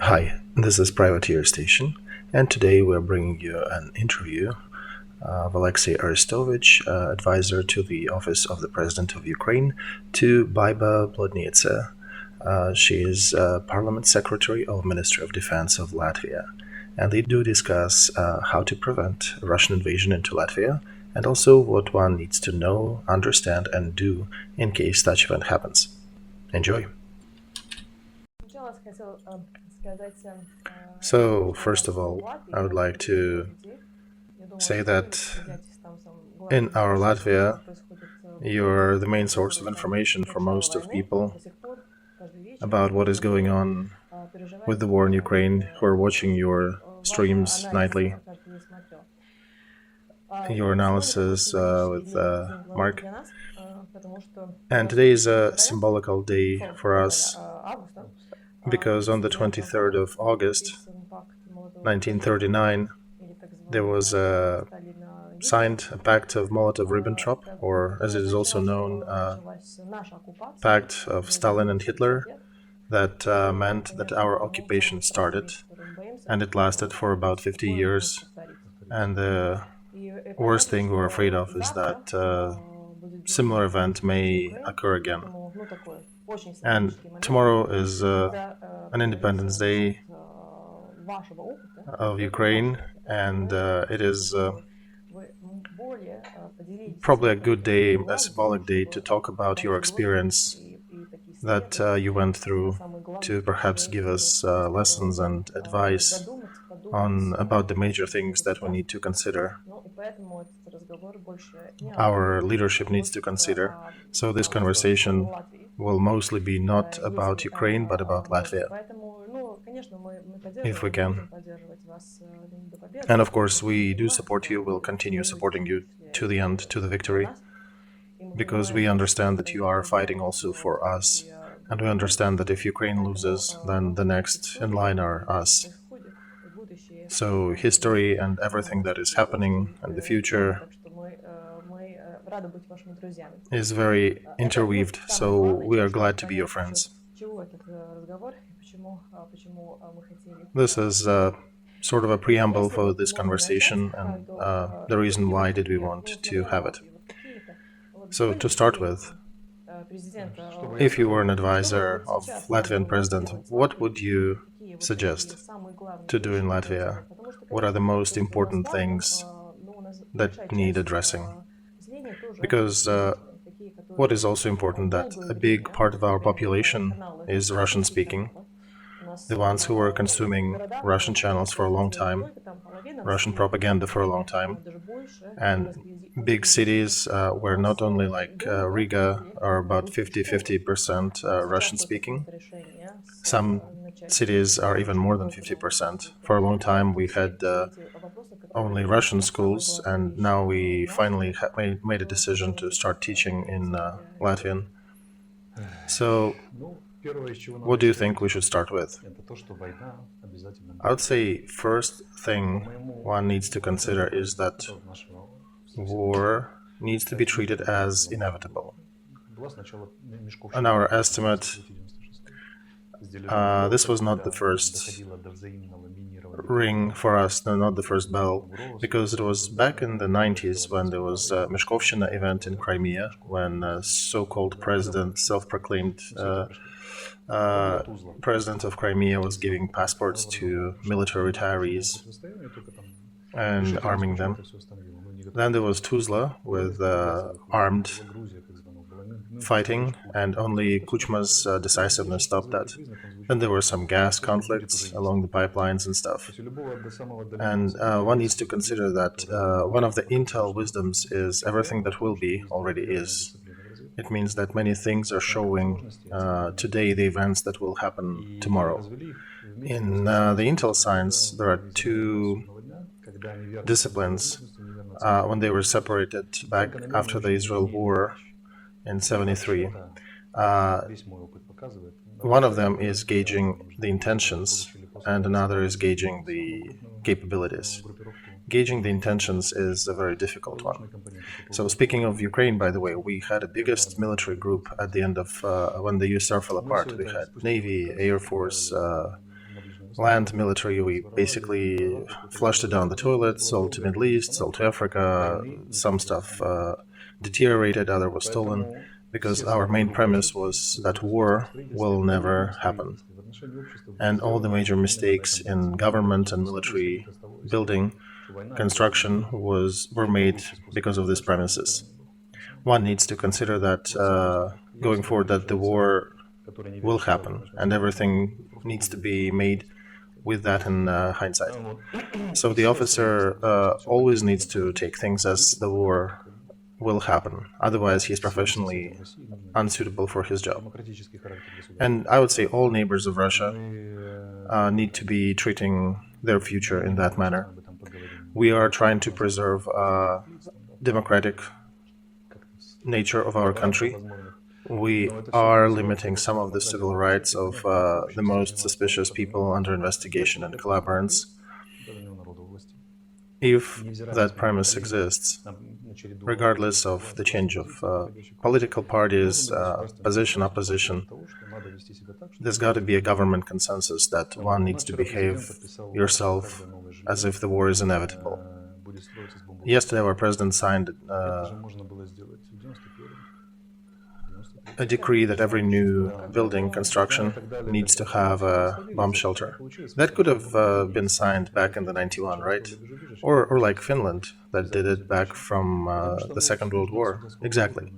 Hi, this is Privateer Station, and today we're bringing you an interview of Olexiy Arestovych, advisor to the Office of the President of Ukraine, to Baiba Bļodniece. She is Parliament Secretary of Ministry of Defense of Latvia, and they do discuss how to prevent a Russian invasion into Latvia, and also what one needs to know, understand, and do in case such event happens. Enjoy! So, first of all, I would like to say that in our Latvia, you're the main source of information for most of people about what is going on with the war in Ukraine, who are watching your streams nightly, your analysis with Mark. And today is a symbolical day for us because on the 23rd of August 1939 there was signed a pact of Molotov-Ribbentrop, or as it is also known, pact of Stalin and Hitler, that meant that our occupation started, and it lasted for about 50 years. And the worst thing we're afraid of is that similar event may occur again. And tomorrow is an Independence Day of Ukraine, and it is probably a good day, a symbolic day, to talk about your experience that you went through, to perhaps give us lessons and advice on about the major things that we need to consider, our leadership needs to consider. So this conversation will mostly be not about Ukraine, but about Latvia, if we can. And of course, we do support you, we'll continue supporting you to the end, to the victory, because we understand that you are fighting also for us, and we understand that if Ukraine loses, then the next in line are us. So history and everything that is happening in the future is very interweaved, so we are glad to be your friends. This is sort of a preamble for this conversation and the reason why did we want to have it. So to start with, if you were an advisor of Latvian president, what would you suggest to do in Latvia? What are the most important things that need addressing? Because what is also important, that a big part of our population is Russian-speaking, the ones who were consuming Russian channels for a long time, Russian propaganda for a long time, and big cities where not only like Riga are about 50% Russian-speaking, some cities are even more than 50%. For a long time we had only Russian schools, and now we finally made a decision to start teaching in Latvian. So what do you think we should start with? I would say first thing one needs to consider is that war needs to be treated as inevitable. On our estimate, this was not the first ring for us, not the first bell, because it was back in the 90s when there was a Meshkovshchina event in Crimea, when so-called president, self-proclaimed president of Crimea was giving passports to military retirees and arming them. Then there was Tuzla with armed fighting, and only Kuchma's decisiveness stopped that. Then there were some gas conflicts along the pipelines and stuff. And one needs to consider that one of the intel wisdoms is everything that will be already is. It means that many things are showing today the events that will happen tomorrow. In the intel science, there are two disciplines. When they were separated back after the Israel war in 73, one of them is gauging the intentions and another is gauging the capabilities. Gauging the intentions is a very difficult one. So speaking of Ukraine, by the way, we had a biggest military group at the end of when the USSR fell apart. We had Navy, Air Force, land military. We basically flushed it down the toilet, sold to Middle East, sold to Africa. Some stuff deteriorated, other was stolen, because our main premise was that war will never happen. And all the major mistakes in government and military building construction were made because of these premises. One needs to consider that going forward, that the war will happen, and everything needs to be made with that in hindsight. So the officer always needs to take things as the war will happen. Otherwise, he's professionally unsuitable for his job. And I would say all neighbors of Russia need to be treating their future in that manner. We are trying to preserve democratic nature of our country. We are limiting some of the civil rights of the most suspicious people under investigation and collaborants. If that premise exists, regardless of the change of political parties, position, opposition, there's got to be a government consensus that one needs to behave yourself as if the war is inevitable. Yesterday, our president signed a decree that every new building construction needs to have a bomb shelter. That could have been signed back in the 91, right? Or like Finland, that did it back from the Second World War. Exactly.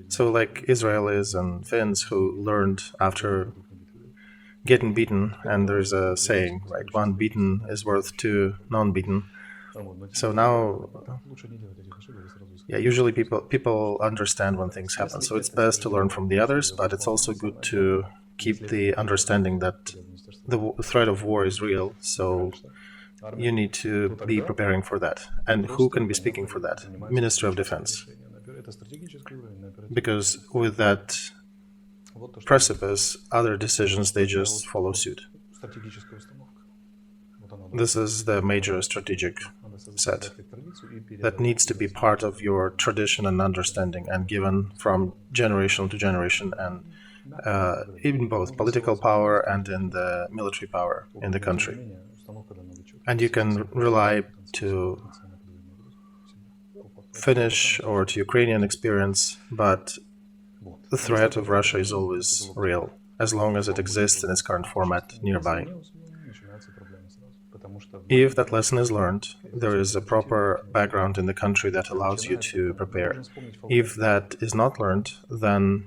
So like Israelis and Finns who learned after getting beaten, and there's a saying, right? One beaten is worth two non-beaten. So now, usually people understand when things happen. So it's best to learn from the others, but it's also good to keep the understanding that the threat of war is real. So you need to be preparing for that. And who can be speaking for that? Minister of Defense. Because with that precipice, other decisions, they just follow suit. This is the major strategic set that needs to be part of your tradition and understanding and given from generation to generation, and in both political power and in the military power in the country. And you can rely to Finnish or to Ukrainian experience, but the threat of Russia is always real, as long as it exists in its current format nearby. If that lesson is learned, there is a proper background in the country that allows you to prepare. If that is not learned, then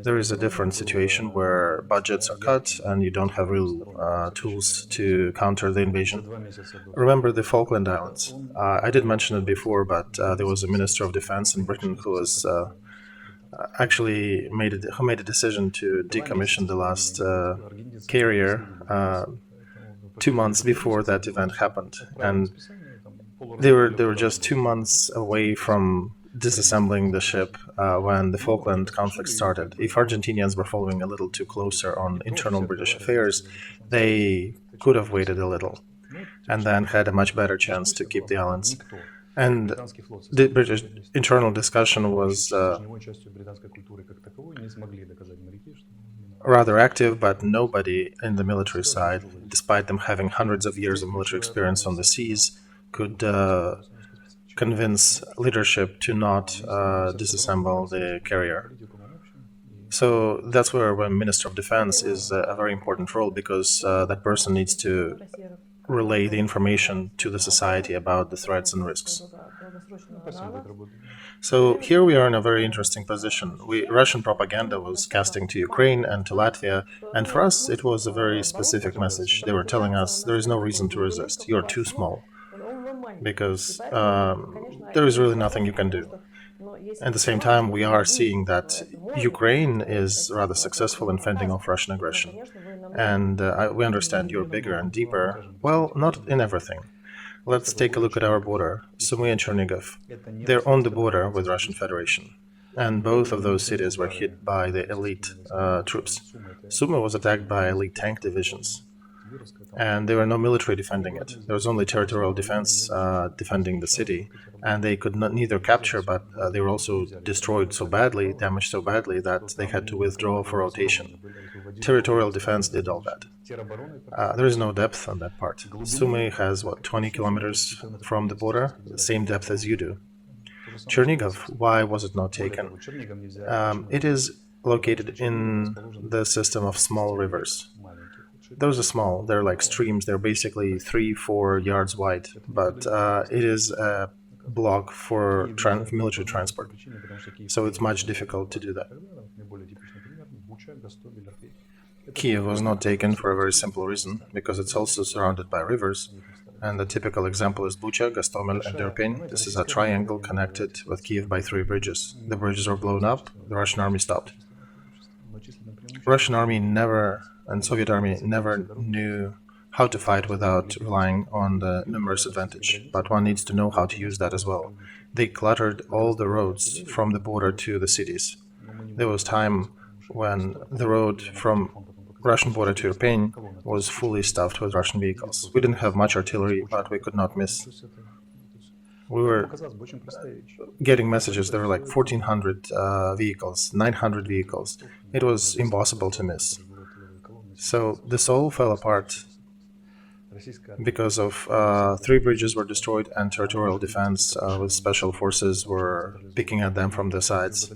there is a different situation where budgets are cut and you don't have real tools to counter the invasion. Remember the Falkland Islands. I did mention it before, but there was a Minister of Defense in Britain who was actually made a decision to decommission the last carrier 2 months before that event happened, and they were just 2 months away from disassembling the ship when the Falkland conflict started. If Argentinians were following a little too closer on internal British affairs, they could have waited a little and then had a much better chance to keep the islands. And the British internal discussion was rather active, but nobody in the military side, despite them having hundreds of years of military experience on the seas, could convince leadership to not disassemble the carrier. So that's where Minister of Defense is a very important role, because that person needs to relay the information to the society about the threats and risks. So here we are in a very interesting position. Russian propaganda was casting to Ukraine and to Latvia, and for us it was a very specific message. They were telling us there is no reason to resist. You're too small, because there is really nothing you can do. At the same time, we are seeing that Ukraine is rather successful in fending off Russian aggression. And we understand you're bigger and deeper. Well, not in everything. Let's take a look at our border, Sumy and Chernigov. They're on the border with Russian Federation. And both of those cities were hit by the elite troops. Sumy was attacked by elite tank divisions. And there were no military defending it. There was only territorial defense defending the city, and they could neither capture, but they were also destroyed so badly, damaged so badly, that they had to withdraw for rotation. Territorial defense did all that. There is no depth on that part. Sumy has, 20 kilometers from the border, the same depth as you do. Chernigov, why was it not taken? It is located in the system of small rivers. Those are small, they're like streams, they're basically 3-4 yards wide, but it is a block for military transport, so it's much difficult to do that. Kiev was not taken for a very simple reason, because it's also surrounded by rivers, and the typical example is Bucha, Gostomel, and Irpin. This is a triangle connected with Kiev by 3 bridges. The bridges were blown up, the Russian army stopped. Russian army never, and Soviet army never knew how to fight without relying on the numerous advantage, but one needs to know how to use that as well. They cluttered all the roads from the border to the cities. There was time when the road from Russian border to Irpin was fully stuffed with Russian vehicles. We didn't have much artillery, but we could not miss. We were getting messages, there were like 1,400 vehicles, 900 vehicles. It was impossible to miss. So this all fell apart because of 3 bridges were destroyed and territorial defense with special forces were picking at them from the sides.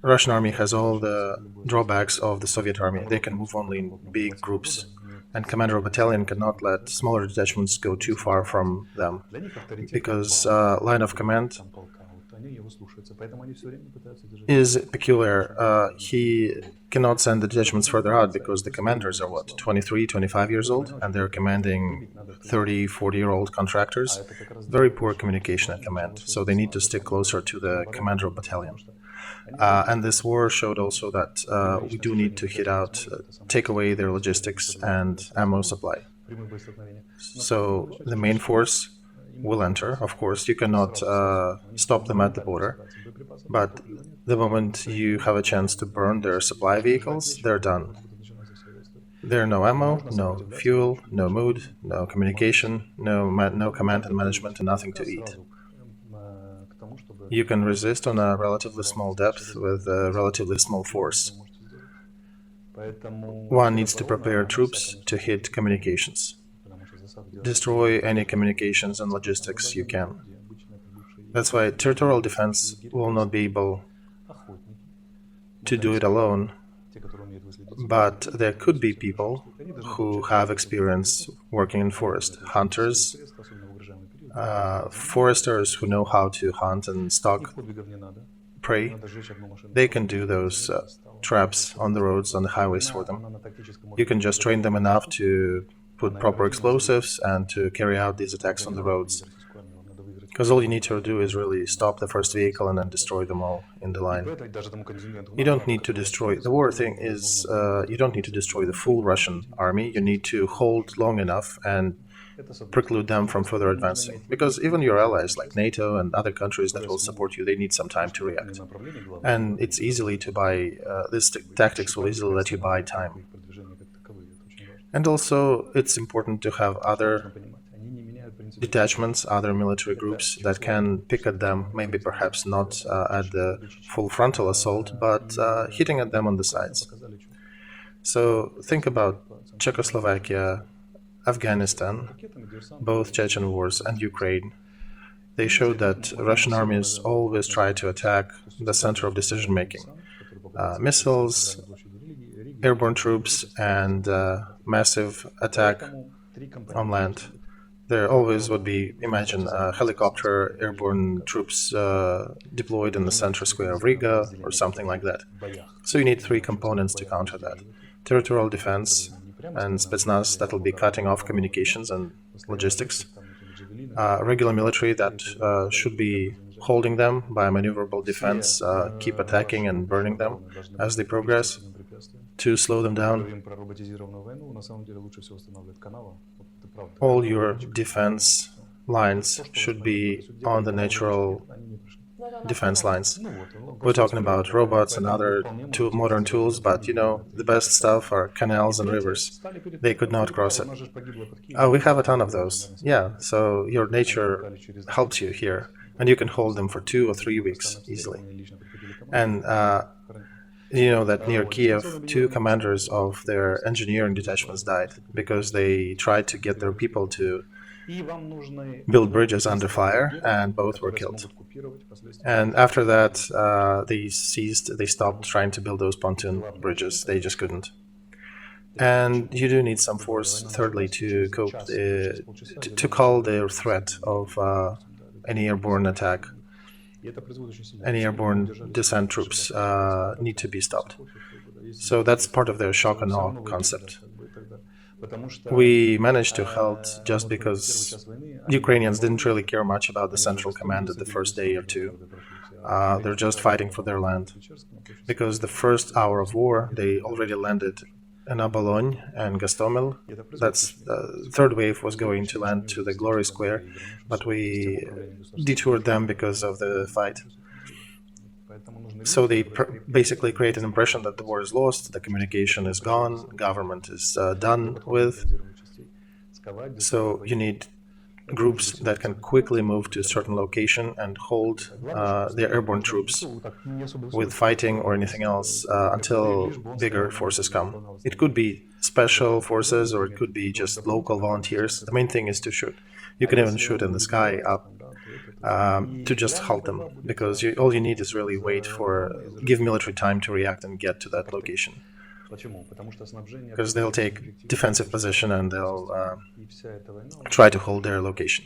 Russian army has all the drawbacks of the Soviet army. They can move only in big groups, and commander of battalion cannot let smaller detachments go too far from them, because line of command is peculiar. He cannot send the detachments further out because the commanders are 23, 25 years old, and they're commanding 30, 40-year-old contractors. Very poor communication at command, so they need to stick closer to the commander of battalion. And this war showed also that we do need to hit out, take away their logistics and ammo supply. So the main force will enter. Of course, you cannot stop them at the border, but the moment you have a chance to burn their supply vehicles, they're done. There are no ammo, no fuel, no mood, no communication, no command and management, and nothing to eat. You can resist on a relatively small depth with a relatively small force. One needs to prepare troops to hit communications. Destroy any communications and logistics you can. That's why territorial defense will not be able to do it alone, but there could be people who have experience working in forest, hunters, foresters who know how to hunt and stalk prey. They can do those traps on the roads, on the highways for them. You can just train them enough to put proper explosives and to carry out these attacks on the roads. Because all you need to do is really stop the first vehicle and then destroy them all in the line. You don't need to destroy... The war thing is, you don't need to destroy the full Russian army. You need to hold long enough and preclude them from further advancing. Because even your allies, like NATO and other countries that will support you, they need some time to react. And it's easily to buy... these tactics will easily let you buy time. And also, it's important to have other detachments, other military groups that can pick at them, maybe perhaps not at the full frontal assault, but hitting at them on the sides. So think about Czechoslovakia, Afghanistan, both Chechen wars, and Ukraine. They showed that Russian armies always try to attack the center of decision-making. Missiles, airborne troops, and massive attack on land. There always would be, imagine, helicopter airborne troops deployed in the center square of Riga or something like that. So you need 3 components to counter that. Territorial defense and Spetsnaz that will be cutting off communications and logistics. Regular military that should be holding them by maneuverable defense, keep attacking and burning them as they progress to slow them down. All your defense lines should be on the natural defense lines. We're talking about robots and other modern tools, but you know, the best stuff are canals and rivers. They could not cross it. We have a ton of those. Yeah, so your nature helps you here, and you can hold them for 2 or 3 weeks easily. And You know that near Kiev, 2 commanders of their engineering detachments died because they tried to get their people to build bridges under fire, and both were killed. And after that, they stopped trying to build those pontoon bridges. They just couldn't. And you do need some force, thirdly, to cope, to call the threat of any airborne attack. Any airborne descent troops need to be stopped. So that's part of their shock and awe concept. We managed to halt just because Ukrainians didn't really care much about the central command at the first day or two. They're just fighting for their land. Because the first hour of war, they already landed in Abolony and Gostomel. That's the third wave was going to land to the Glory Square, but we detoured them because of the fight. So they basically create an impression that the war is lost, the communication is gone, government is done with. So you need groups that can quickly move to a certain location and hold their airborne troops with fighting or anything else until bigger forces come. It could be special forces or it could be just local volunteers. The main thing is to shoot. You can even shoot in the sky up to just halt them, because all you need is really give military time to react and get to that location. Because they'll take defensive position and they'll try to hold their location.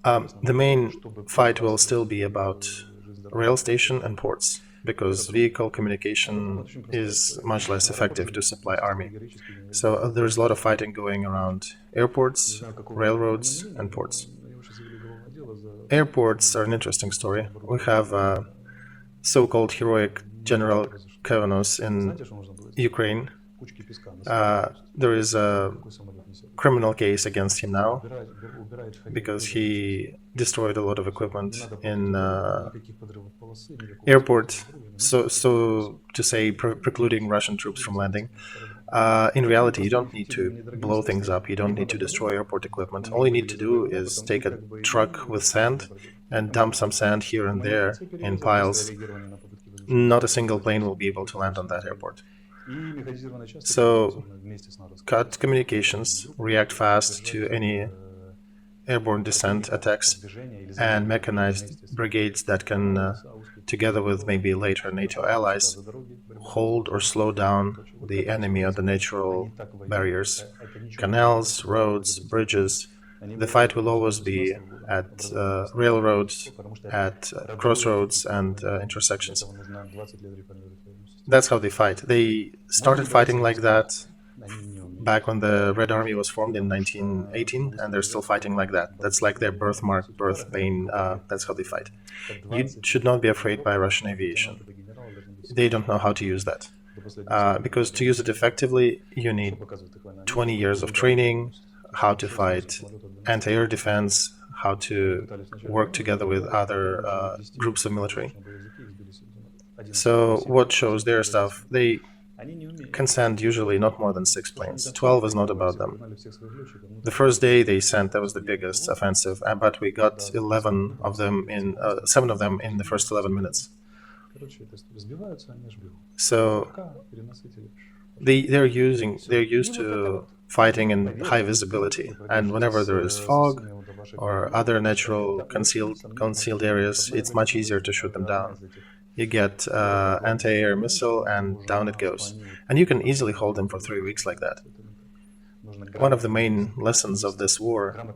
The main fight will still be about rail station and ports, because vehicle communication is much less effective to supply army. So there's a lot of fighting going around airports, railroads, and ports. Airports are an interesting story. We have so-called heroic General Kavanos in Ukraine. There is a criminal case against him now because he destroyed a lot of equipment in airport, so to say, precluding Russian troops from landing. In reality, you don't need to blow things up, you don't need to destroy airport equipment. All you need to do is take a truck with sand and dump some sand here and there in piles. Not a single plane will be able to land on that airport. So, cut communications, react fast to any airborne descent attacks, and mechanized brigades that can, together with maybe later NATO allies, hold or slow down the enemy at the natural barriers, canals, roads, bridges. The fight will always be at railroads, at crossroads and intersections. That's how they fight. They started fighting like that back when the Red Army was formed in 1918, and they're still fighting like that. That's like their birthmark, birth pain. That's how they fight. You should not be afraid by Russian aviation. They don't know how to use that. Because to use it effectively, you need 20 years of training, how to fight anti-air defense, how to work together with other groups of military. So what shows their stuff? They can send usually not more than 6 planes. 12 is not about them. The first day they sent, that was the biggest offensive, but we got 7 of them in the first 11 minutes. So they're used to fighting in high visibility, and whenever there is fog or other natural concealed areas, it's much easier to shoot them down. You get anti-air missile and down it goes. And you can easily hold them for 3 weeks like that. One of the main lessons of this war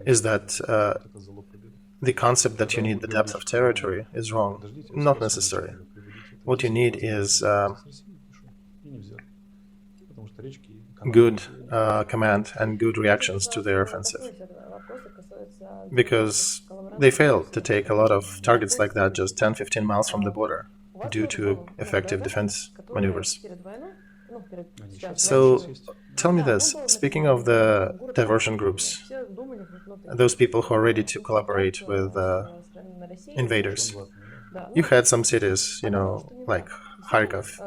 is that the concept that you need the depth of territory is wrong. Not necessary. What you need is good command and good reactions to their offensive. Because they fail to take a lot of targets like that just 10-15 miles from the border due to effective defense maneuvers. So, tell me this, speaking of the diversion groups, those people who are ready to collaborate with invaders, you had some cities, like Kharkov.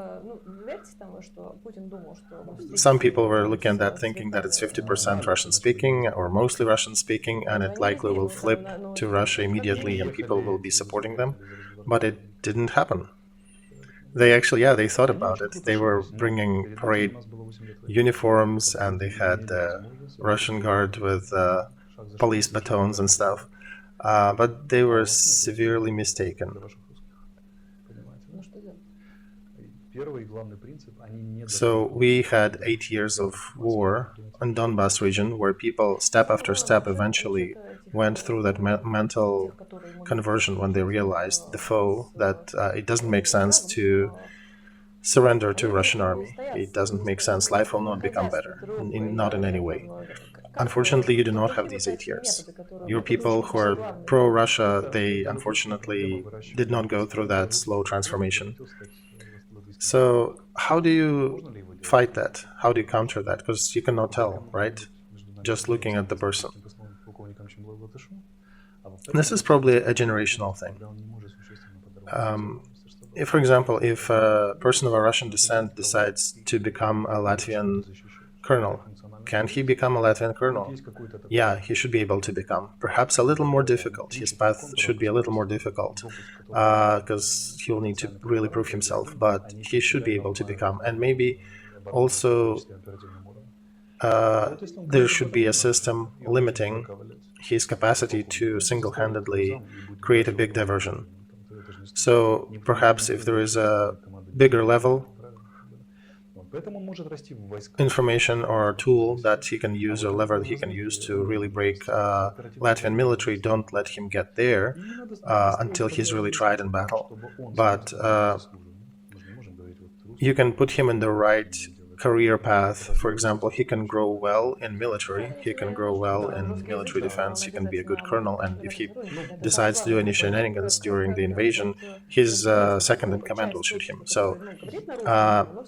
Some people were looking at that thinking that it's 50% Russian-speaking or mostly Russian-speaking, and it likely will flip to Russia immediately and people will be supporting them. But it didn't happen. They actually, yeah, they thought about it. They were bringing parade uniforms, and they had the Russian guard with police batons and stuff. But they were severely mistaken. So we had 8 years of war in Donbas region, where people, step after step, eventually went through that mental conversion when they realized the foe, that it doesn't make sense to surrender to Russian army. It doesn't make sense. Life will not become better, not in any way. Unfortunately, you do not have these 8 years. Your people who are pro-Russia, they unfortunately did not go through that slow transformation. So how do you fight that? How do you counter that? Because you cannot tell, right? Just looking at the person. This is probably a generational thing. If, for example, if a person of a Russian descent decides to become a Latvian colonel, can he become a Latvian colonel? Yeah, he should be able to become. Perhaps a little more difficult. His path should be a little more difficult because he'll need to really prove himself, but he should be able to become. And maybe also there should be a system limiting his capacity to single-handedly create a big diversion. So perhaps if there is a bigger level information or tool that he can use, or lever that he can use to really break Latvian military, don't let him get there until he's really tried in battle. But you can put him in the right career path. For example, he can grow well in military, he can grow well in military defense, he can be a good colonel, and if he decides to do any shenanigans during the invasion, his second in command will shoot him. So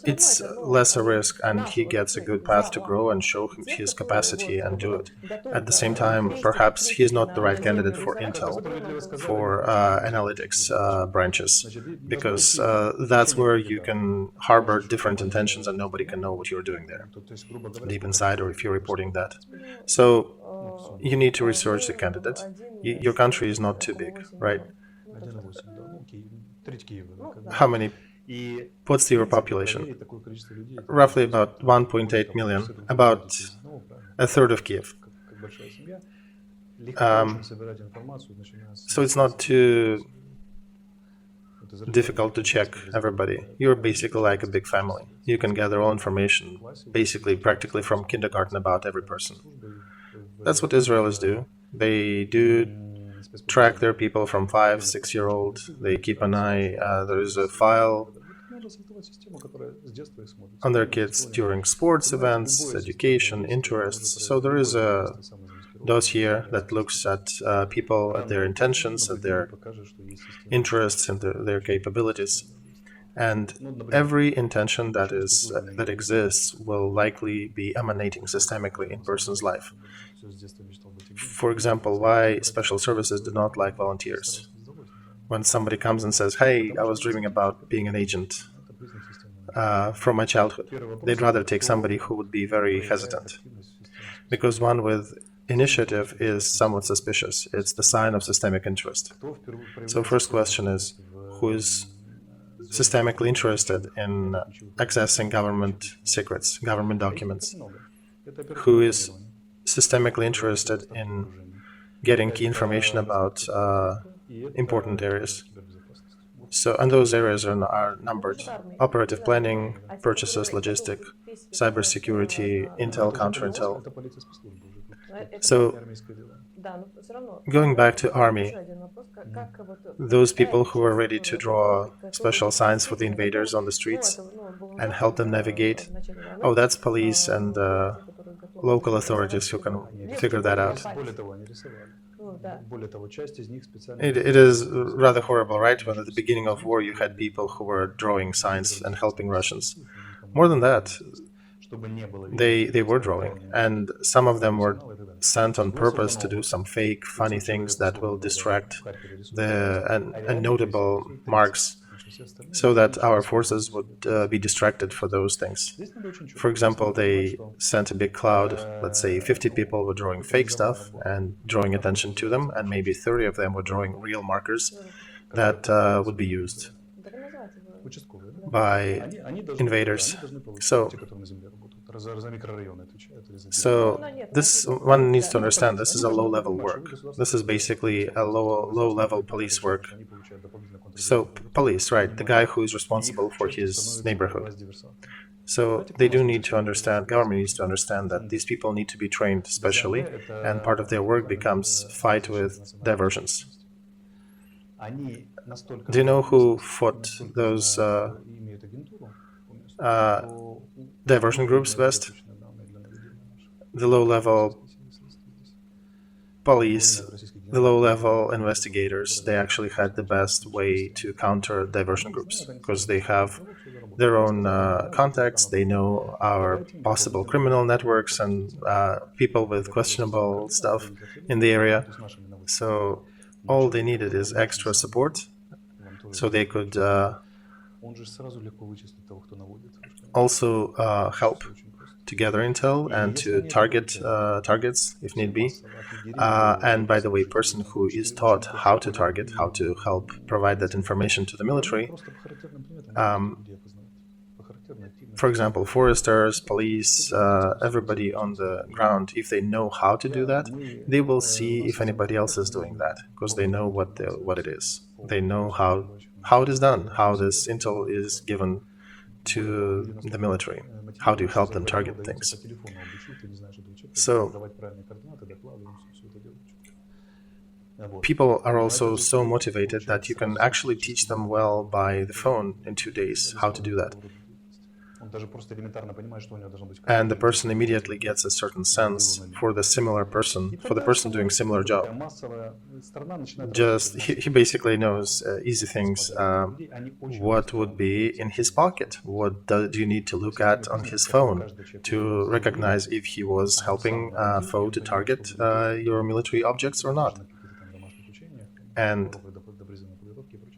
it's less a risk, and he gets a good path to grow and show his capacity and do it. At the same time, perhaps he's not the right candidate for intel, for analytics branches, because that's where you can harbor different intentions and nobody can know what you're doing there deep inside, or if you're reporting that. So you need to research the candidate. Your country is not too big, right? How many? What's your population? Roughly about 1.8 million, about a third of Kiev. So it's not too difficult to check everybody. You're basically like a big family. You can gather all information, basically, practically from kindergarten, about every person. That's what Israelis do. They do track their people from 5, 6-year-old. They keep an eye. There is a file on their kids during sports events, education, interests. So there is a dossier that looks at people, at their intentions, at their interests, and their capabilities. And every intention that exists will likely be emanating systemically in a person's life. For example, why special services do not like volunteers. When somebody comes and says, hey, I was dreaming about being an agent from my childhood, they'd rather take somebody who would be very hesitant. Because one with initiative is somewhat suspicious. It's the sign of systemic interest. So first question is, who is systemically interested in accessing government secrets, government documents? Who is systemically interested in getting key information about important areas? So, and those areas are numbered: operative planning, purchases, logistic, cybersecurity, intel, counterintel. So, going back to army, those people who are ready to draw special signs for the invaders on the streets and help them navigate, oh, that's police and local authorities who can figure that out. It is rather horrible, right? When at the beginning of war you had people who were drawing signs and helping Russians. More than that, they were drawing, and some of them were sent on purpose to do some fake, funny things that will distract the notable marks, so that our forces would be distracted for those things. For example, they sent a big cloud, let's say 50 people were drawing fake stuff and drawing attention to them, and maybe 30 of them were drawing real markers that would be used. by invaders. So this one needs to understand this is a low-level work. This is basically a low-level police work. So police, right, the guy who is responsible for his neighborhood. So they do need to understand, government needs to understand that these people need to be trained specially, and part of their work becomes fight with diversions. Do you know who fought those diversion groups best? The low-level police, the low-level investigators. They actually had the best way to counter diversion groups because they have their own contacts. They know our possible criminal networks and people with questionable stuff in the area. So all they needed is extra support, so they could also help to gather intel and to target targets if need be. And by the way, person who is taught how to target, how to help provide that information to the military, for example, foresters, police, everybody on the ground, if they know how to do that, they will see if anybody else is doing that, because they know what it is. They know how it is done, how this intel is given to the military, how to help them target things. So people are also so motivated that you can actually teach them well by the phone in 2 days how to do that. And the person immediately gets a certain sense for the similar person, for the person doing similar job. Just he basically knows easy things. What would be in his pocket? What do you need to look at on his phone to recognize if he was helping a foe to target your military objects or not? And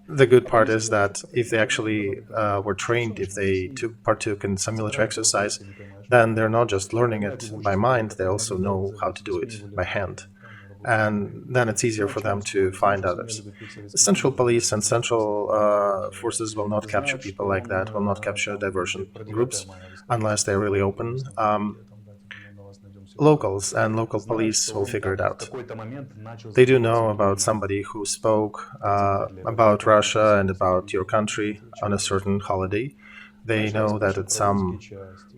the good part is that if they actually were trained, if they partook in some military exercise, then they're not just learning it by mind, they also know how to do it by hand. And then it's easier for them to find others. Central police and central forces will not capture people like that, will not capture diversion groups unless they're really open. Locals and local police will figure it out. They do know about somebody who spoke about Russia and about your country on a certain holiday. They know that at some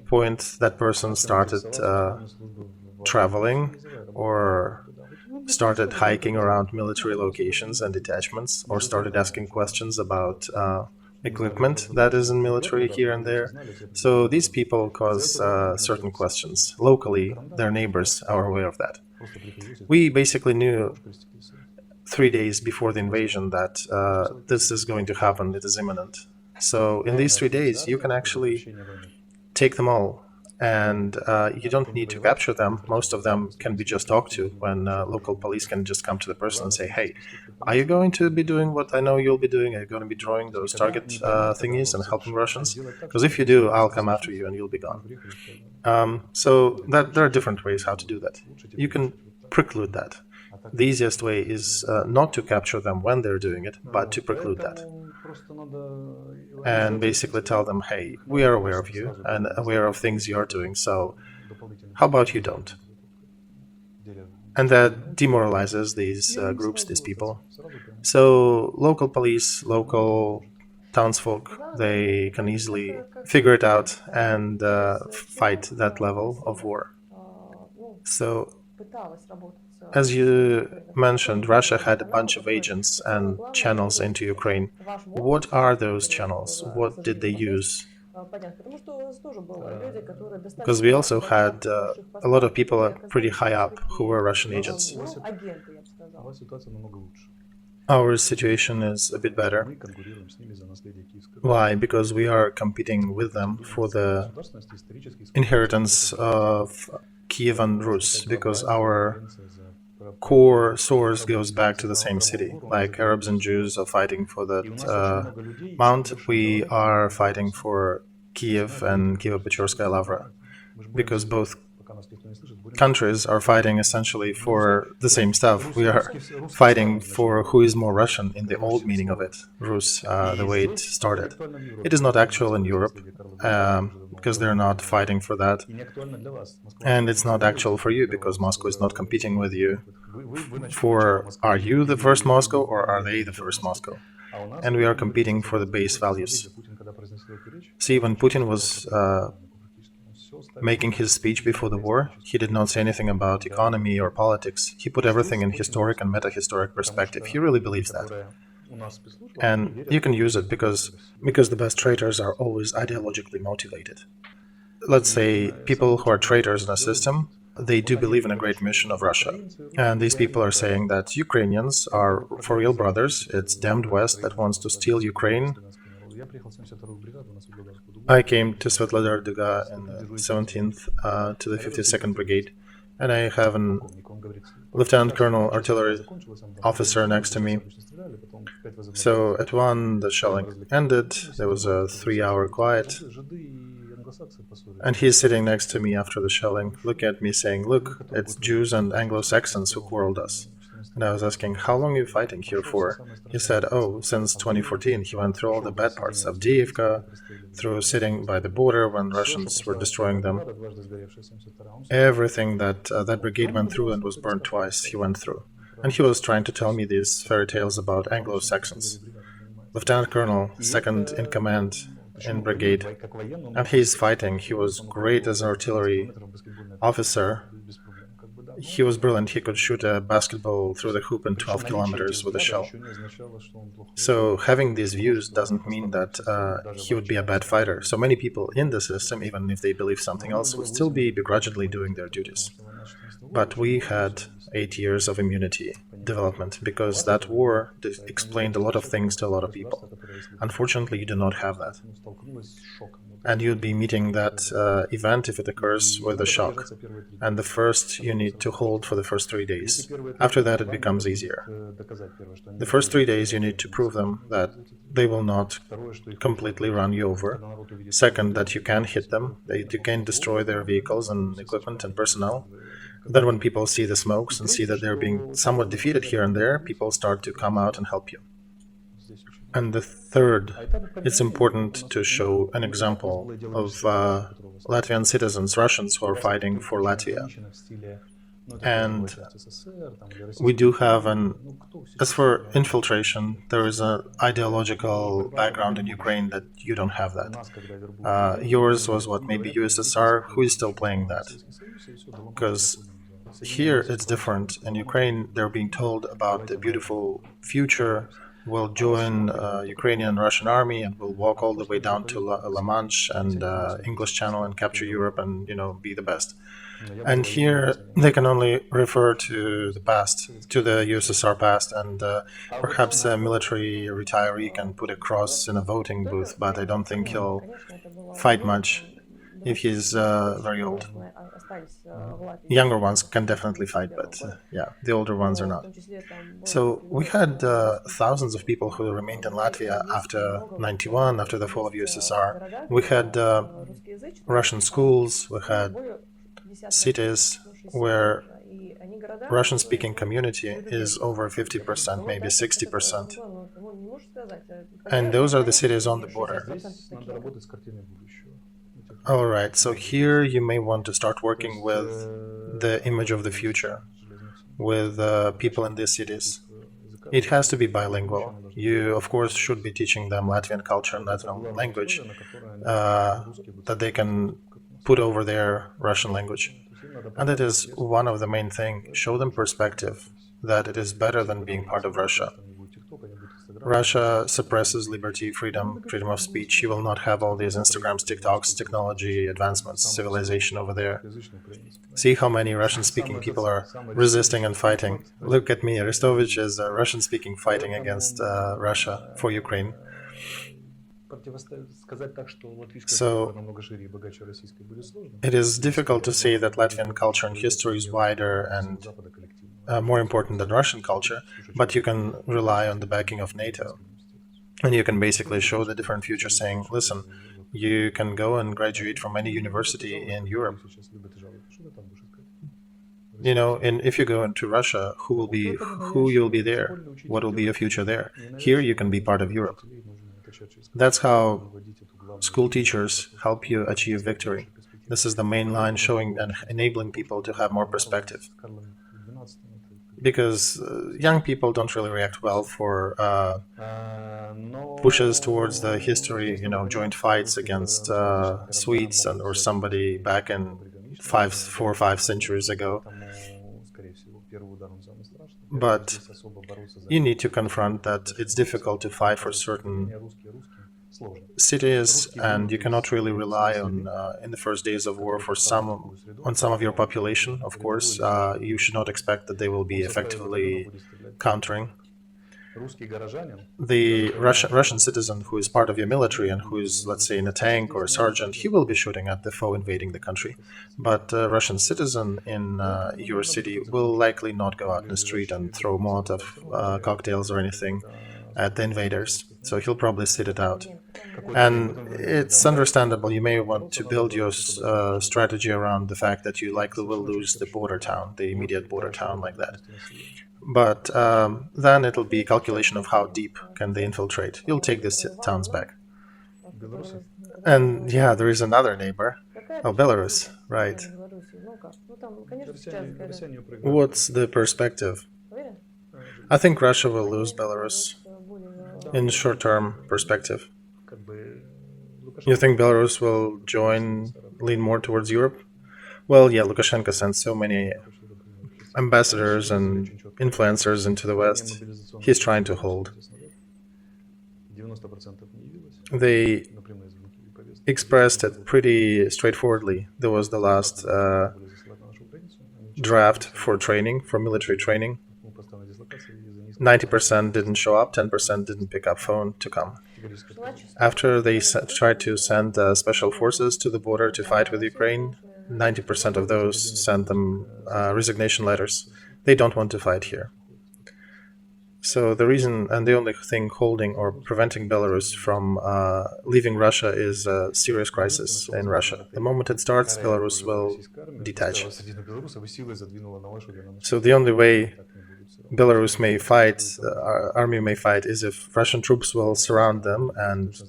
point that person started traveling or started hiking around military locations and detachments, or started asking questions about equipment that is in military here and there. So these people cause certain questions. Locally, their neighbors are aware of that. We basically knew 3 days before the invasion that this is going to happen, it is imminent. So in these 3 days, you can actually take them all, and you don't need to capture them. Most of them can be just talked to when local police can just come to the person and say, hey, are you going to be doing what I know you'll be doing? Are you going to be drawing those target thingies and helping Russians? Because if you do, I'll come after you and you'll be gone. So there are different ways how to do that. You can preclude that. The easiest way is not to capture them when they're doing it, but to preclude that. And basically tell them, hey, we are aware of you and aware of things you're doing, so how about you don't? And that demoralizes these groups, these people. So local police, local townsfolk, they can easily figure it out and fight that level of war. So, as you mentioned, Russia had a bunch of agents and channels into Ukraine. What are those channels? What did they use? Because we also had a lot of people pretty high up who were Russian agents. Our situation is a bit better. Why? Because we are competing with them for the inheritance of Kiev and Rus, because our core source goes back to the same city. Like Arabs and Jews are fighting for that mount, we are fighting for Kiev and Kievo-Pechorskaya Lavra, because both countries are fighting essentially for the same stuff. We are fighting for who is more Russian in the old meaning of it, Rus, the way it started. It is not actual in Europe, because they're not fighting for that. And it's not actual for you, because Moscow is not competing with you for, are you the first Moscow or are they the first Moscow? And we are competing for the base values. See, when Putin was making his speech before the war, he did not say anything about economy or politics. He put everything in historic and meta-historic perspective. He really believes that. And you can use it because the best traitors are always ideologically motivated. Let's say people who are traitors in a system, they do believe in a great mission of Russia. And these people are saying that Ukrainians are for real brothers. It's damned West that wants to steal Ukraine. I came to Svetladar Duga in the 17th to the 52nd Brigade, and I have an Lieutenant Colonel artillery officer next to me. So at 1, the shelling ended, there was a 3-hour quiet, and he's sitting next to me after the shelling, looking at me saying, look, it's Jews and Anglo-Saxons who quarreled us. And I was asking, how long are you fighting here for? He said, oh, since 2014. He went through all the bad parts of Avdiivka, through sitting by the border when Russians were destroying them. Everything that that brigade went through and was burned twice, he went through. And he was trying to tell me these fairy tales about Anglo-Saxons. Lieutenant Colonel, second in command in brigade. And he's fighting. He was great as an artillery officer. He was brilliant. He could shoot a basketball through the hoop in 12 kilometers with a shell. So having these views doesn't mean that he would be a bad fighter. So many people in the system, even if they believe something else, would still be begrudgingly doing their duties. But we had 8 years of immunity development because that war explained a lot of things to a lot of people. Unfortunately, you do not have that. And you'd be meeting that event, if it occurs, with a shock. And the first you need to hold for the first 3 days. After that, it becomes easier. The first 3 days, you need to prove them that they will not completely run you over. Second, that you can hit them, that you can destroy their vehicles and equipment and personnel. Then when people see the smokes and see that they're being somewhat defeated here and there, people start to come out and help you. And the third, it's important to show an example of Latvian citizens, Russians who are fighting for Latvia. And we do have as for infiltration, there is an ideological background in Ukraine that you don't have that. Yours was what, maybe USSR, who is still playing that? Because here it's different. In Ukraine, they're being told about the beautiful future. We'll join Ukrainian Russian army and we'll walk all the way down to La Manche and English Channel and capture Europe and, be the best. And here they can only refer to the past, to the USSR past, and perhaps a military retiree can put a cross in a voting booth, but I don't think he'll fight much if he's very old. Younger ones can definitely fight, but the older ones are not. So we had thousands of people who remained in Latvia after 91, after the fall of USSR. We had Russian schools, we had cities where Russian-speaking community is over 50%, maybe 60%. And those are the cities on the border. All right, so here you may want to start working with the image of the future, with people in these cities. It has to be bilingual. You, of course, should be teaching them Latvian culture and Latvian language that they can put over their Russian language. And that is one of the main things. Show them perspective, that it is better than being part of Russia. Russia suppresses liberty, freedom of speech. You will not have all these Instagrams, TikToks, technology advancements, civilization over there. See how many Russian-speaking people are resisting and fighting. Look at me, Arestovych is Russian-speaking fighting against Russia for Ukraine. So it is difficult to say that Latvian culture and history is wider and more important than Russian culture, but you can rely on the backing of NATO. And you can basically show the different futures saying, listen, You can go and graduate from any university in Europe. And if you go into Russia, who you'll be there? What will be your future there? Here you can be part of Europe. That's how school teachers help you achieve victory. This is the main line showing and enabling people to have more perspective. Because young people don't really react well for pushes towards the history, joint fights against Swedes or somebody back in 4 or 5 centuries ago. But you need to confront that it's difficult to fight for certain cities, and you cannot really rely on, in the first days of war, on some of your population. Of course, you should not expect that they will be effectively countering. The Russian citizen who is part of your military and who is, let's say, in a tank or a sergeant, he will be shooting at the foe invading the country. But a Russian citizen in your city will likely not go out in the street and throw Molotov cocktails or anything at the invaders. So he'll probably sit it out. And it's understandable. You may want to build your strategy around the fact that you likely will lose the border town, the immediate border town like that. But then it'll be a calculation of how deep can they infiltrate. You'll take these towns back. And yeah, there is another neighbor. Oh, Belarus, right. What's the perspective? I think Russia will lose Belarus in short-term perspective. You think Belarus will lean more towards Europe? Well, yeah, Lukashenko sent so many ambassadors and influencers into the West. He's trying to hold. They expressed it pretty straightforwardly. There was the last draft for military training. 90% didn't show up, 10% didn't pick up phone to come. After they tried to send special forces to the border to fight with Ukraine, 90% of those sent them resignation letters. They don't want to fight here. So the reason and the only thing holding or preventing Belarus from leaving Russia is a serious crisis in Russia. The moment it starts, Belarus will detach. So the only way Belarus may fight, our army may fight, is if Russian troops will surround them and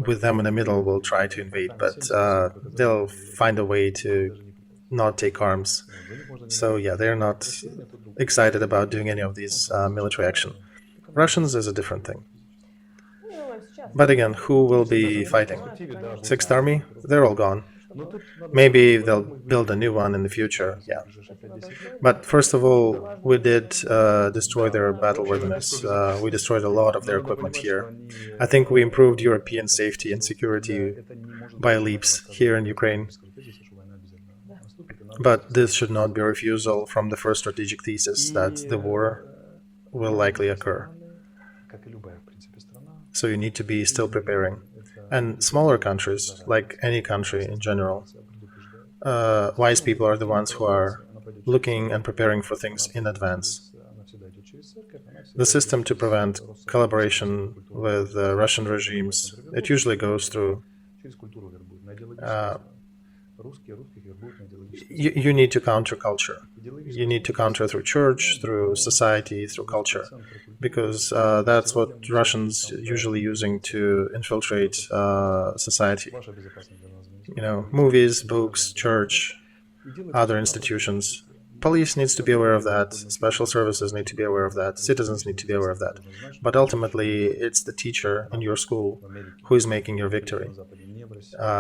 with them in the middle will try to invade, but they'll find a way to not take arms. So yeah, they're not excited about doing any of these military action. Russians is a different thing. But again, who will be fighting? Sixth Army? They're all gone. Maybe they'll build a new one in the future, yeah. But first of all, we did destroy their battle worthiness. We destroyed a lot of their equipment here. I think we improved European safety and security by leaps here in Ukraine. But this should not be a refusal from the first strategic thesis that the war will likely occur. So you need to be still preparing. And smaller countries, like any country in general, wise people are the ones who are looking and preparing for things in advance. The system to prevent collaboration with Russian regimes, it usually goes through you need to counter culture. You need to counter through church, through society, through culture, because that's what Russians usually using to infiltrate society. Movies, books, church, other institutions. Police needs to be aware of that. Special services need to be aware of that. Citizens need to be aware of that. But ultimately, it's the teacher in your school who is making your victory.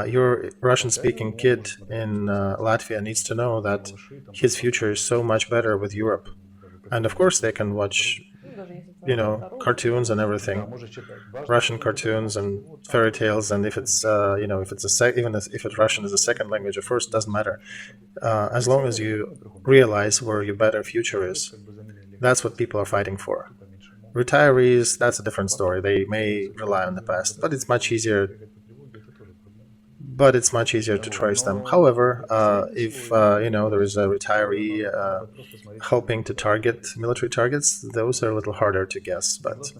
Your Russian-speaking kid in Latvia needs to know that his future is so much better with Europe. And of course, they can watch, cartoons and everything, Russian cartoons and fairy tales. And if it's, even if Russian is a second language at first, doesn't matter. As long as you realize where your better future is, that's what people are fighting for. Retirees, that's a different story. They may rely on the past, but it's much easier. To trace them. However, if there is a retiree helping to target military targets, those are a little harder to guess. But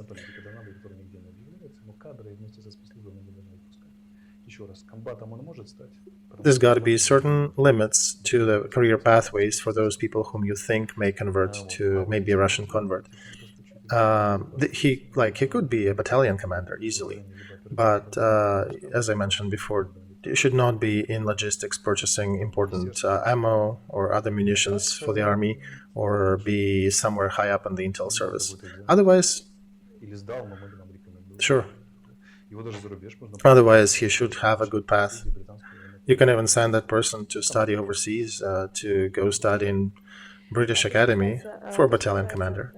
there's got to be certain limits to the career pathways for those people whom you think may convert to maybe a Russian convert. He could be a battalion commander easily, but as I mentioned before, he should not be in logistics purchasing important ammo or other munitions for the army, or be somewhere high up in the intel service. Otherwise, sure. Otherwise, he should have a good path. You can even send that person to study overseas, to go study in British Academy for a battalion commander.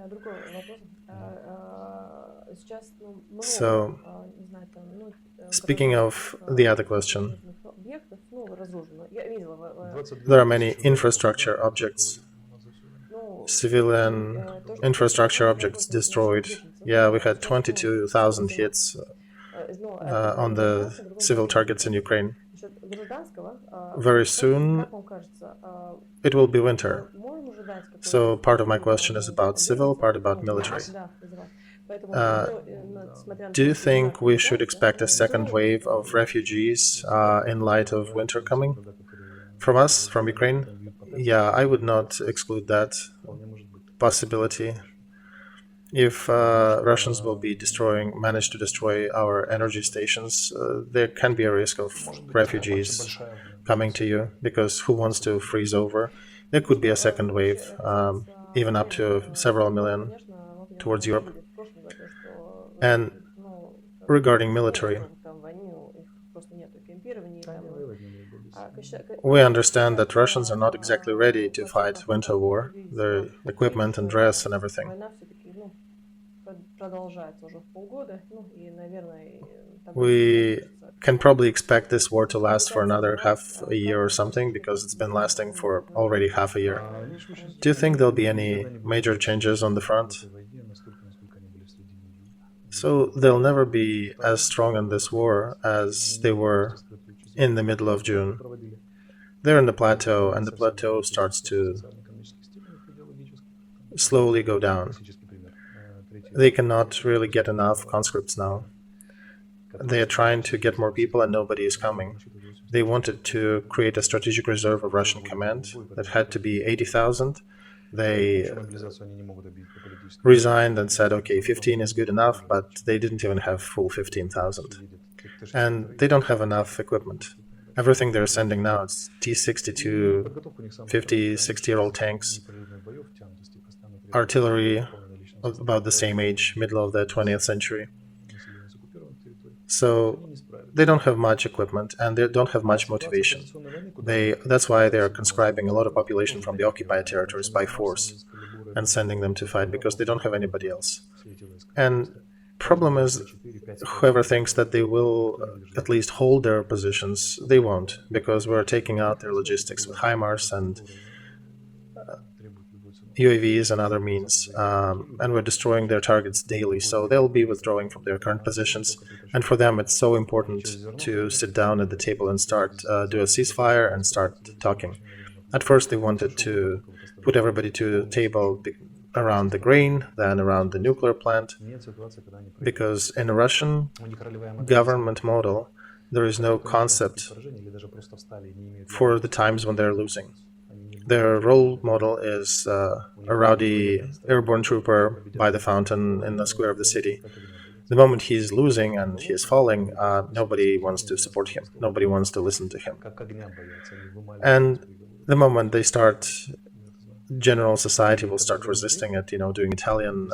So, speaking of the other question, there are many infrastructure objects, civilian infrastructure objects destroyed. Yeah, we had 22,000 hits on the civil targets in Ukraine. Very soon, it will be winter. So part of my question is about civil, part about military. Do you think we should expect a second wave of refugees in light of winter coming from us, from Ukraine? Yeah, I would not exclude that possibility. If Russians will be manage to destroy our energy stations, there can be a risk of refugees coming to you, because who wants to freeze over? There could be a second wave, even up to several million towards Europe. And regarding military, we understand that Russians are not exactly ready to fight winter war, their equipment and dress and everything. We can probably expect this war to last for another half a year or something, because it's been lasting for already half a year. Do you think there'll be any major changes on the front? So they'll never be as strong in this war as they were in the middle of June. They're in the plateau, and the plateau starts to slowly go down. They cannot really get enough conscripts now. They are trying to get more people, and nobody is coming. They wanted to create a strategic reserve of Russian command that had to be 80,000. They resigned and said, okay, 15 is good enough, but they didn't even have full 15,000. And they don't have enough equipment. Everything they're sending now is T-62, 50, 60-year-old tanks, artillery of about the same age, middle of the 20th century. So they don't have much equipment, and they don't have much motivation. That's why they are conscribing a lot of population from the occupied territories by force and sending them to fight, because they don't have anybody else. And problem is, whoever thinks that they will at least hold their positions, they won't, because we're taking out their logistics with HIMARS and UAVs and other means, and we're destroying their targets daily, so they'll be withdrawing from their current positions. And for them, it's so important to sit down at the table and do a ceasefire and start talking. At first, they wanted to put everybody to the table around the grain, then around the nuclear plant, because in a Russian government model, there is no concept for the times when they're losing. Their role model is a rowdy airborne trooper by the fountain in the square of the city. The moment he's losing and he is falling, nobody wants to support him. Nobody wants to listen to him. And the moment they start, general society will start resisting it, doing Italian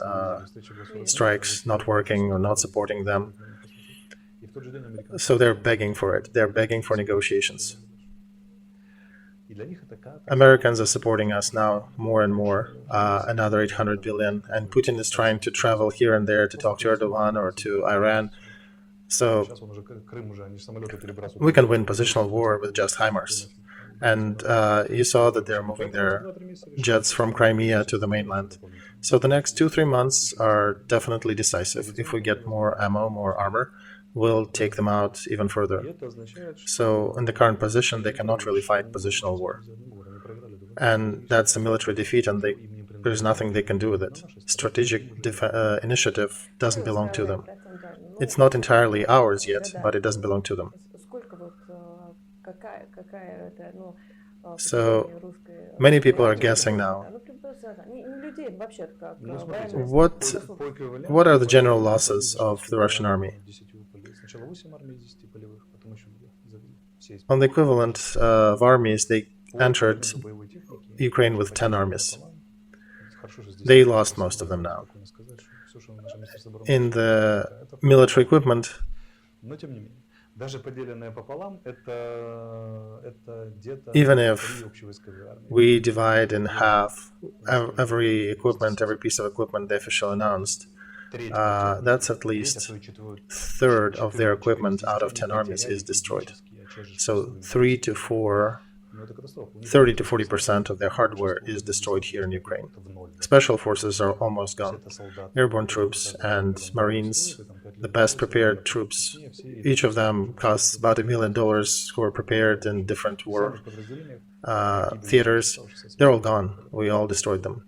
strikes, not working or not supporting them. So they're begging for it. They're begging for negotiations. Americans are supporting us now more and more, another 800 billion, and Putin is trying to travel here and there to talk to Erdogan or to Iran. So we can win positional war with just HIMARS. And you saw that they're moving their jets from Crimea to the mainland. So the next 2-3 months are definitely decisive. If we get more ammo, more armor, we'll take them out even further. So in the current position, they cannot really fight positional war. And that's a military defeat, and there's nothing they can do with it. Strategic initiative doesn't belong to them. It's not entirely ours yet, but it doesn't belong to them. So many people are guessing now. What are the general losses of the Russian army? On the equivalent of armies, they entered Ukraine with 10 armies. They lost most of them now. In the military equipment, even if we divide in half every piece of equipment the official announced, that's at least a third of their equipment out of 10 armies is destroyed. So 30 to 40% of their hardware is destroyed here in Ukraine. Special forces are almost gone. Airborne troops and Marines, the best prepared troops, each of them costs about $1 million, who are prepared in different war theaters. They're all gone. We all destroyed them.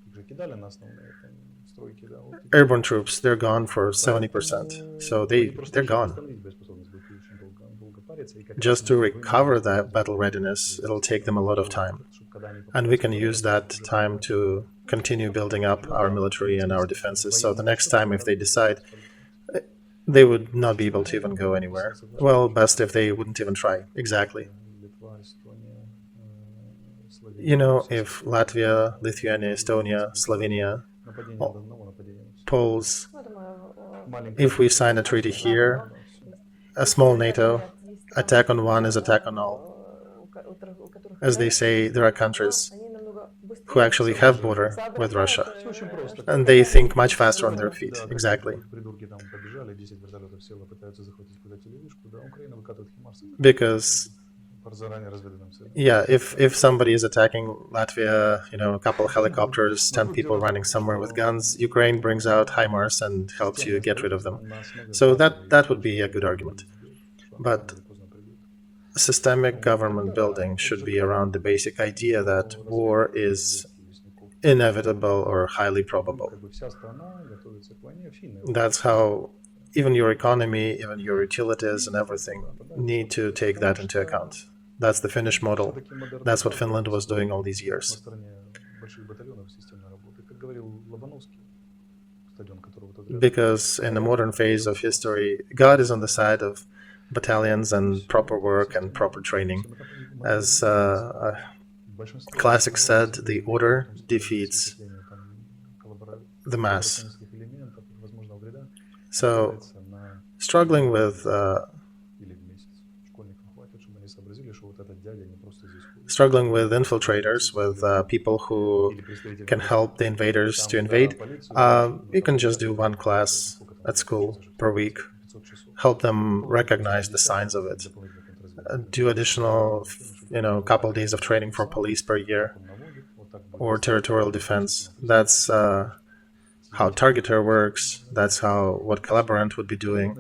Airborne troops, they're gone for 70%. So they're gone. Just to recover that battle readiness, it'll take them a lot of time. And we can use that time to continue building up our military and our defenses. So the next time, if they decide, they would not be able to even go anywhere. Well, best if they wouldn't even try. Exactly. You know, if Latvia, Lithuania, Estonia, Slovenia, Poles, if we sign a treaty here, a small NATO, attack on one is attack on all. As they say, there are countries who actually have border with Russia, and they think much faster on their feet. Exactly. Because, yeah, if somebody is attacking Latvia, a couple of helicopters, 10 people running somewhere with guns, Ukraine brings out HIMARS and helps you get rid of them. So that would be a good argument. But systemic government building should be around the basic idea that war is inevitable or highly probable. That's how even your economy, even your utilities and everything need to take that into account. That's the Finnish model. That's what Finland was doing all these years. Because in the modern phase of history, God is on the side of battalions and proper work and proper training. As a classic said, the order defeats the mass. So, struggling with infiltrators, with people who can help the invaders to invade, you can just do one class at school per week. Help them recognize the signs of it. Do additional, couple days of training for police per year, or territorial defense. That's how Targeter works. That's what Collaborant would be doing.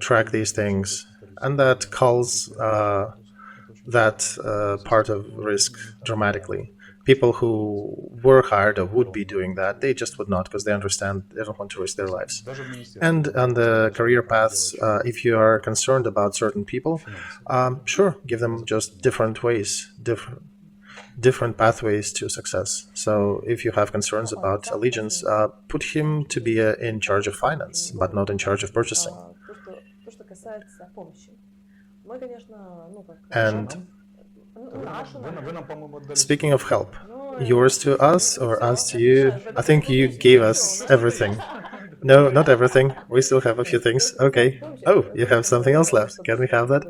Track these things, and that culls that part of risk dramatically. People who were hired or would be doing that, they just would not, because they understand they don't want to risk their lives. And on the career paths, if you are concerned about certain people, sure, give them just different ways, different pathways to success. So if you have concerns about allegiance, put him to be in charge of finance, but not in charge of purchasing. And speaking of help, yours to us or us to you, I think you gave us everything. No, not everything. We still have a few things. Okay. Oh, you have something else left. Can we have that?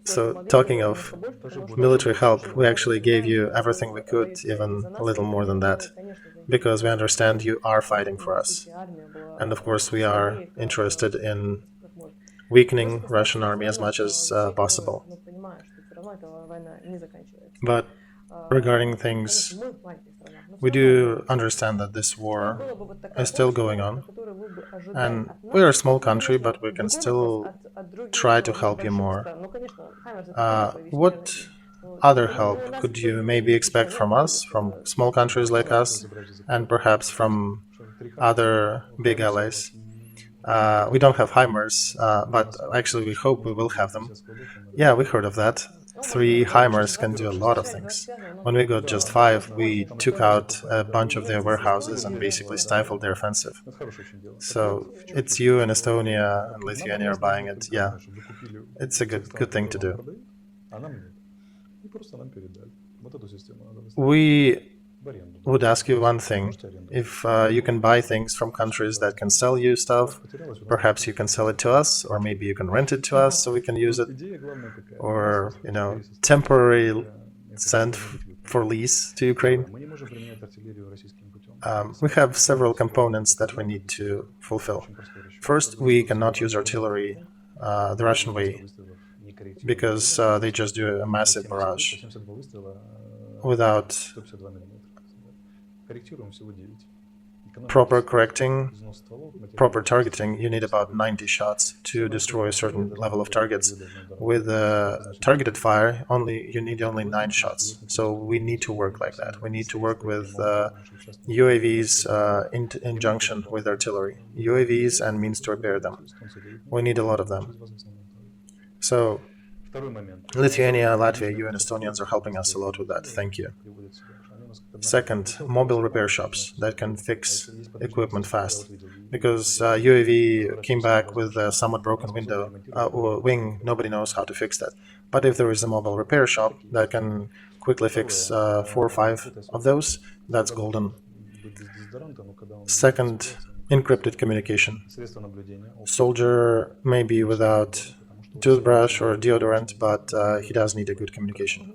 So, talking of military help, we actually gave you everything we could, even a little more than that, because we understand you are fighting for us. And of course, we are interested in weakening Russian army as much as possible. But regarding things, we do understand that this war is still going on, and we're a small country, but we can still try to help you more. What other help could you maybe expect from us, from small countries like us, and perhaps from other big allies? We don't have HIMARS, but actually we hope we will have them. Yeah, we heard of that. 3 HIMARS can do a lot of things. When we got just 5, we took out a bunch of their warehouses and basically stifled their offensive. So it's you and Estonia and Lithuania are buying it. Yeah, it's a good thing to do. We would ask you one thing. If you can buy things from countries that can sell you stuff, perhaps you can sell it to us, or maybe you can rent it to us so we can use it, or, temporary send for lease to Ukraine. We have several components that we need to fulfill. First, we cannot use artillery the Russian way, because they just do a massive barrage without proper correcting, proper targeting. You need about 90 shots to destroy a certain level of targets. With targeted fire, you need only 9 shots. So we need to work like that. We need to work with UAVs in conjunction with artillery. UAVs and means to repair them. We need a lot of them. So Lithuania, Latvia, you and Estonians are helping us a lot with that. Thank you. Second, mobile repair shops that can fix equipment fast. Because UAV came back with a somewhat broken window or wing, nobody knows how to fix that. But if there is a mobile repair shop that can quickly fix 4 or 5 of those, that's golden. Second, encrypted communication. Soldier may be without toothbrush or deodorant, but he does need a good communication.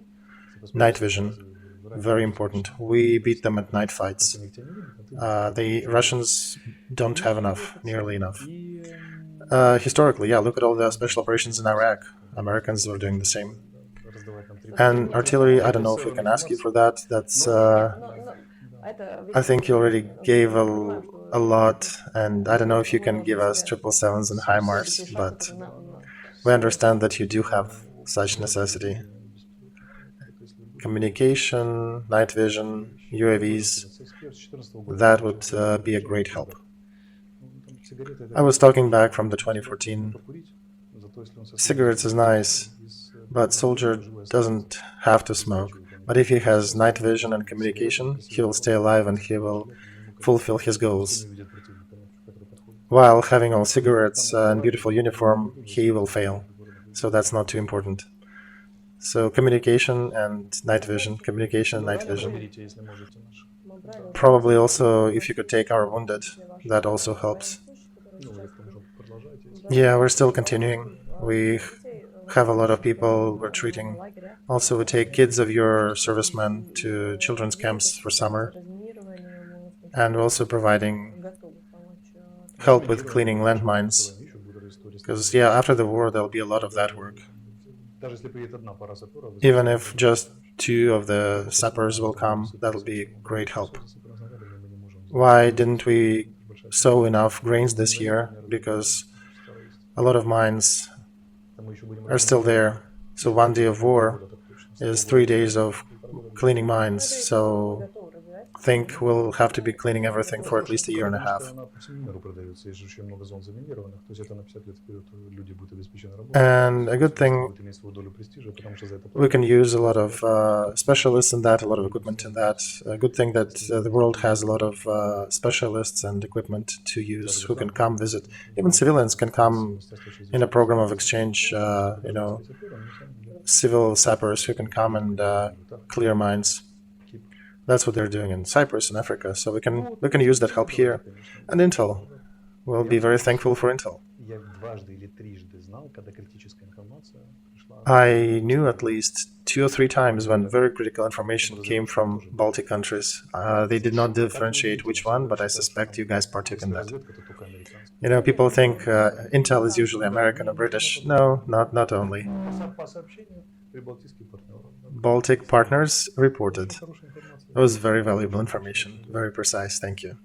Night vision. Very important. We beat them at night fights. The Russians don't have nearly enough. Historically, yeah, look at all the special operations in Iraq. Americans were doing the same. And artillery, I don't know if we can ask you for that. That's, I think you already gave a lot, and I don't know if you can give us 777s and HIMARS, but we understand that you do have such necessity. Communication, night vision, UAVs, that would be a great help. I was talking back from the 2014. Cigarettes is nice, but soldier doesn't have to smoke. But if he has night vision and communication, he will stay alive and he will fulfill his goals. While having all cigarettes and beautiful uniform, he will fail. So that's not too important. So communication and night vision, communication and night vision. Probably also, if you could take our wounded, that also helps. Yeah, we're still continuing. We have a lot of people we're treating. Also, we take kids of your servicemen to children's camps for summer. And we're also providing help with cleaning landmines. Because, yeah, after the war, there'll be a lot of that work. Even if just 2 of the sappers will come, that'll be great help. Why didn't we sow enough grains this year? Because a lot of mines are still there. So 1 day of war is 3 days of cleaning mines. So I think we'll have to be cleaning everything for at least a year and a half. And a good thing, we can use a lot of specialists in that, a lot of equipment in that. A good thing that the world has a lot of specialists and equipment to use who can come visit. Even civilians can come in a program of exchange, civil sappers who can come and clear mines. That's what they're doing in Cyprus and Africa, so we can use that help here. And Intel, we'll be very thankful for Intel. I knew at least 2 or 3 times when very critical information came from Baltic countries. They did not differentiate which one, but I suspect you guys partook in that. People think Intel is usually American or British. No, not only. Baltic partners reported. It was very valuable information, very precise, thank you.